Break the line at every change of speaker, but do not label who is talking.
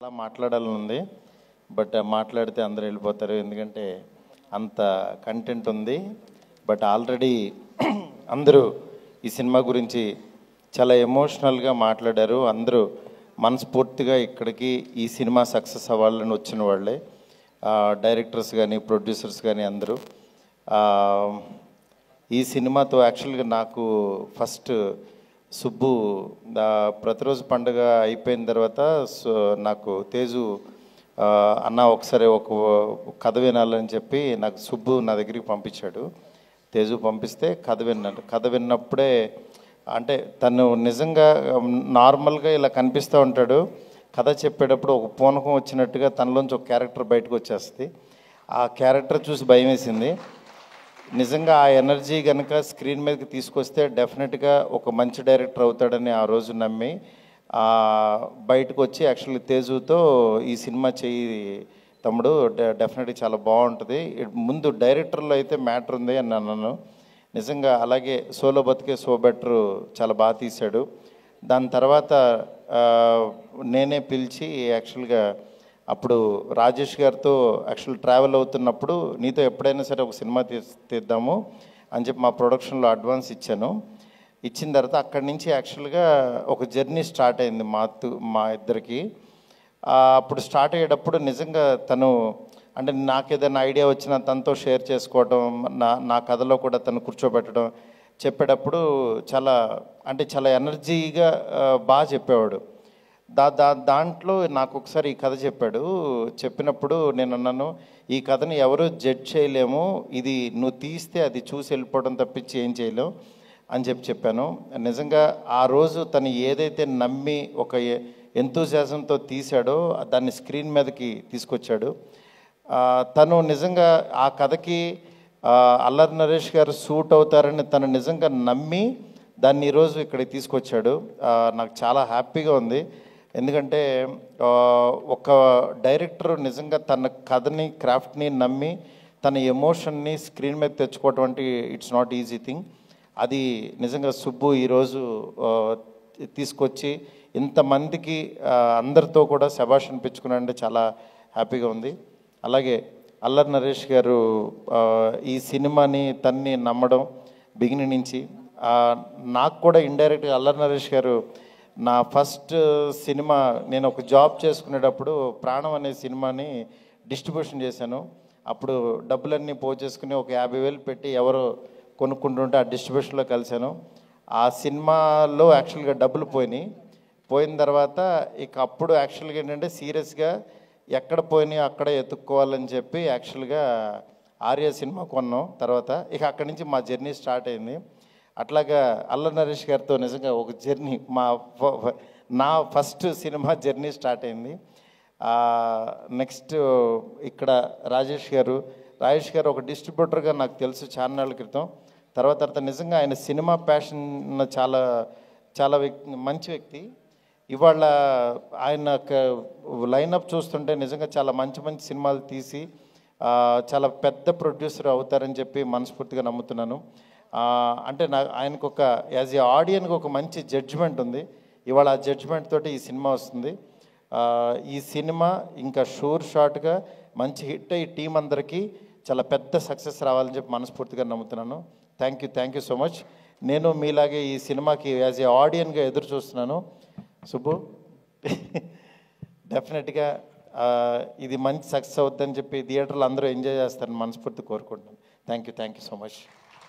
అలా మాట్లాడాలని ఉంది, బట్ మాట్లాడితే అందరూ వెళ్ళిపోతారు, ఎందుకంటే అంత కంటెంట్ ఉంది. బట్ ఆల్రెడీ అందరూ ఈ సినిమా గురించి చాలా ఎమోషనల్గా మాట్లాడారు. అందరూ మనస్ఫూర్తిగా ఇక్కడికి ఈ సినిమా సక్సెస్ అవ్వాలని వచ్చిన వాళ్ళే, డైరెక్టర్స్ కానీ ప్రొడ్యూసర్స్ కానీ అందరూ. ఈ సినిమాతో యాక్చువల్గా నాకు ఫస్ట్ సుబ్బు ప్రతిరోజు పండుగ అయిపోయిన తర్వాత నాకు తేజు అన్న ఒకసారి ఒక కథ వినాలని చెప్పి నాకు సుబ్బు నా దగ్గరికి పంపించాడు. తేజు పంపిస్తే కథ విన్నాను. కథ విన్నప్పుడే అంటే తను నిజంగా నార్మల్గా ఇలా కనిపిస్తూ ఉంటాడు, కథ చెప్పేటప్పుడు ఒక పూనకం వచ్చినట్టుగా తనలోంచి ఒక క్యారెక్టర్ బయటకు వచ్చేస్తుంది. ఆ క్యారెక్టర్ చూసి భయం వేసింది. నిజంగా ఆ ఎనర్జీ కనుక స్క్రీన్ మీదకి తీసుకొస్తే డెఫినెట్గా ఒక మంచి డైరెక్టర్ అవుతాడని ఆ రోజు నమ్మి బయటకు వచ్చి యాక్చువల్లీ తేజుతో ఈ సినిమా చేయి తమ్ముడు, డెఫినెట్గా చాలా బాగుంటుంది, ముందు డైరెక్టర్లో అయితే మ్యాటర్ ఉంది అని అన్నాను. నిజంగా అలాగే సోలో బతికే సో బెటర్ చాలా బాగా తీశాడు. దాని తర్వాత నేనే పిలిచి యాక్చువల్గా అప్పుడు రాజేష్ గారితో యాక్చువల్ ట్రావెల్ అవుతున్నప్పుడు నీతో ఎప్పుడైనా సరే ఒక సినిమా తీద్దాము అని చెప్పి మా ప్రొడక్షన్లో అడ్వాన్స్ ఇచ్చాను. ఇచ్చిన తర్వాత అక్కడి నుంచి యాక్చువల్గా ఒక జర్నీ స్టార్ట్ అయింది మా ఇద్దరికి. అప్పుడు స్టార్ట్ అయ్యేటప్పుడు నిజంగా తను అంటే నాకు ఏదైనా ఐడియా వచ్చినా తనతో షేర్ చేసుకోవడం, నా కథలో కూడా తను కూర్చోబెట్టడం, చెప్పేటప్పుడు చాలా ఎనర్జీగా బాగా చెప్పేవాడు. దాంట్లో నాకు ఒకసారి ఈ కథ చెప్పాడు. చెప్పినప్పుడు నేను అన్నాను, ఈ కథని ఎవరు జడ్జ్ చేయలేము, ఇది నువ్వు తీస్తే అది చూసి వెళ్ళిపోవడం తప్పించి ఏం చేయలేము అని చెప్పాను. నిజంగా ఆ రోజు తను ఏదైతే నమ్మి ఒక ఎంతూజియాజంతో తీశాడో దాన్ని స్క్రీన్ మీదకి తీసుకొచ్చాడు. తను నిజంగా ఆ కథకి అల్లరి నరేష్ గారు సూట్ అవుతారని తను నిజంగా నమ్మి దాన్ని ఈరోజు ఇక్కడికి తీసుకొచ్చాడు. నాకు చాలా హ్యాపీగా ఉంది. ఎందుకంటే ఒక డైరెక్టర్ నిజంగా తన కథని క్రాఫ్ట్ని నమ్మి తన ఎమోషన్ని స్క్రీన్ మీద తెచ్చుకోవటం అంటే ఇట్స్ నాట్ ఈజీ థింగ్. అది నిజంగా సుబ్బు ఈరోజు తీసుకొచ్చి ఇంతమందికి అందరితో కూడా శభాష్ అనిపించుకున్నాడంటే చాలా హ్యాపీగా ఉంది. అలాగే అల్లరి నరేష్ గారు ఈ సినిమాని తన్ని నమ్మడం బిగినింగ్ నుంచి, నాకు కూడా ఇండైరెక్ట్గా అల్లరి నరేష్ గారు నా ఫస్ట్ సినిమా నేను ఒక జాబ్ చేసుకునేటప్పుడు ప్రాణం అనే సినిమాని డిస్ట్రిబ్యూషన్ చేశాను. అప్పుడు డబ్బులన్నీ పోచేసుకుని ఒక 50,000 పెట్టి ఎవరో కొనుక్కుంటుంటే ఆ డిస్ట్రిబ్యూషన్లో కలిశాను. ఆ సినిమాలో యాక్చువల్గా డబ్బులు పోయిన తర్వాత ఇక అప్పుడు యాక్చువల్గా ఏంటంటే సీరియస్గా ఎక్కడ పోయినాయో అక్కడే ఎత్తుక్కోవాలని చెప్పి యాక్చువల్గా ఆర్య సినిమా కొన్నాం. తర్వాత ఇక అక్కడి నుంచి మా జర్నీ స్టార్ట్ అయింది. అట్లాగా అల్లరి నరేష్ గారితో నిజంగా ఒక జర్నీ నా ఫస్ట్ సినిమా జర్నీ స్టార్ట్ అయింది. నెక్స్ట్ ఇక్కడ రాజేష్ గారు ఒక డిస్ట్రిబ్యూటర్గా నాకు తెలుసు చాలా నాళ్ళ క్రితం. తర్వాత నిజంగా ఆయన సినిమా ప్యాషన్ చాలా మంచి వ్యక్తి. ఇవాళ ఆయన లైనప్ చూస్తుంటే నిజంగా చాలా మంచి సినిమాలు తీసి చాలా పెద్ద ప్రొడ్యూసర్ అవుతారని చెప్పి మనస్ఫూర్తిగా నమ్ముతున్నాను. అంటే ఆయనకు యాజ్ ఏ ఆడియన్కి ఒక మంచి జడ్జిమెంట్ ఉంది. ఇవాళ ఆ జడ్జిమెంట్ తోటి ఈ సినిమా వస్తుంది. ఈ సినిమా ఇంకా షూర్ షార్ట్గా మంచి హిట్ అయ్యి టీం అందరికీ చాలా పెద్ద సక్సెస్ రావాలని చెప్పి మనస్ఫూర్తిగా నమ్ముతున్నాను. Thank you so much. నేను మీలాగే ఈ సినిమాకి యాజ్ ఏ ఆడియన్గా ఎదురు చూస్తున్నాను. సుబ్బు డెఫినెట్గా ఇది మంచి సక్సెస్ అవుతుందని చెప్పి థియేటర్లో అందరూ ఎంజాయ్ చేస్తారని మనస్ఫూర్తి కోరుకుంటున్నాను. Thank you so much.